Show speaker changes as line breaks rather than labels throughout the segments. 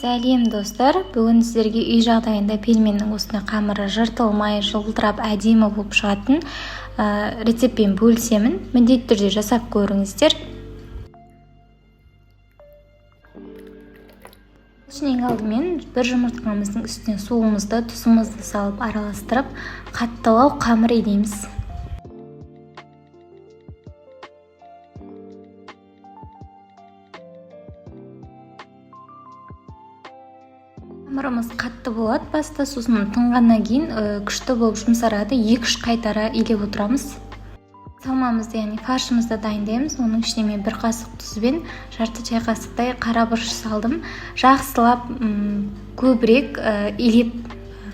Сәлем достар, бүгін сіздерге үй жағдайында пельменнің осындай қамыры жыртылмай, жылтырап әдемі болып шығатын рецептпен бөлісемін. Міндетті түрде жасап көріңіздер. Ең алдымен бір жұмыртқамыздың үстіне суымызды, тұзымызды салып араластырып, қаттылау қамыр илейміз. Қамырымыз қатты болады баста, сосын тыңғаннан кейін күшті болып жұмсарады. 2-3 қайтара илеп отырамыз. Салмамызды, яғни фаршымызды дайындаймыз. Оның ішіне мен 1 қасық тұзбен жарты чай қасықтай қара бұрыш салдым. Жақсылап көбірек илеп,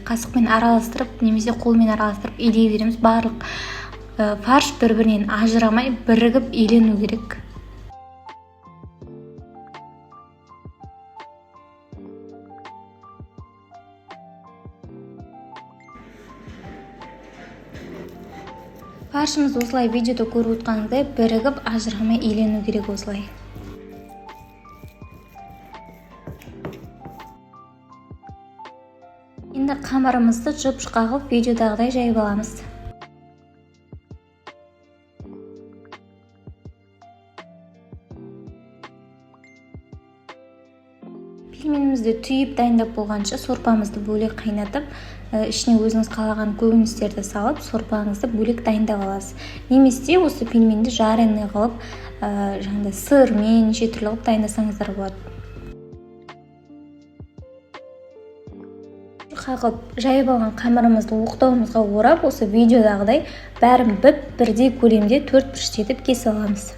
қасықпен араластырып, немесе қолмен араластырып илей береміз. Барлық фарш бір-бірінен ажырамай бірігіп илену керек. Фаршымыз осылай видеода көріп отқаныңыздай бірігіп ажырамай илену керек осылай. Енді қамырымызды жып-жыққа қылып видеодағыдай жайып аламыз. Пельменімізді түйіп дайындап болғанша сорпамызды бөлек қайнатып, ішіне өзіңіз қалаған көкөністерді салып, сорпаңызды бөлек дайындап аласыз. Немесе осы пельменді жареный қылып, жаңағыдай сырмен неше түрлі қылып дайындасаңыздар болады. Қағып жайып алған қамырымызды оқтауымызға орап, осы видеодағыдай бәрін бірдей көлемде 4 бұрыштетіп кесіп аламыз.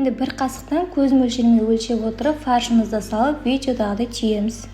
Енді 1 қасықтан көз мөлшерімен өлшеп отырып, фаршымызды салып, видеодағыдай түйеміз.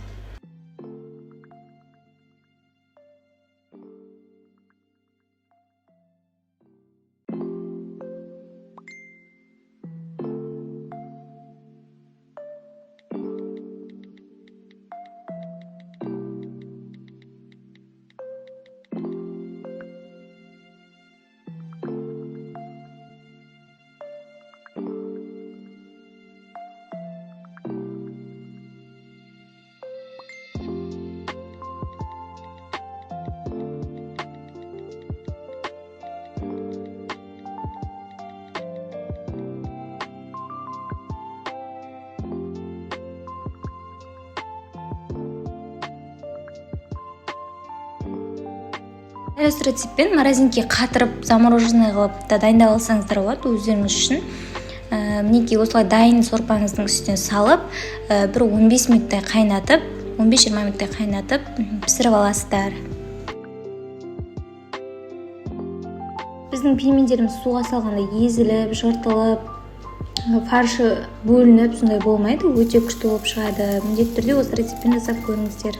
Осы рецептпен морозилке қатырып, замороженный қылып дайындап алсаңыздар болады өздеріңіз үшін. Мінекей осылай дайын сорпаңыздың үстіне салып, бір 15 минуттай қайнатып, 15-20 минуттай қайнатып, пісіріп аласыздар. Біздің пельмендеріміз суға салғанда езіліп, жыртылып, фаршы бөлініп, сондай болмайды, өте күшті болып шығады. Міндетті түрде осы рецептпен жасап көріңіздер.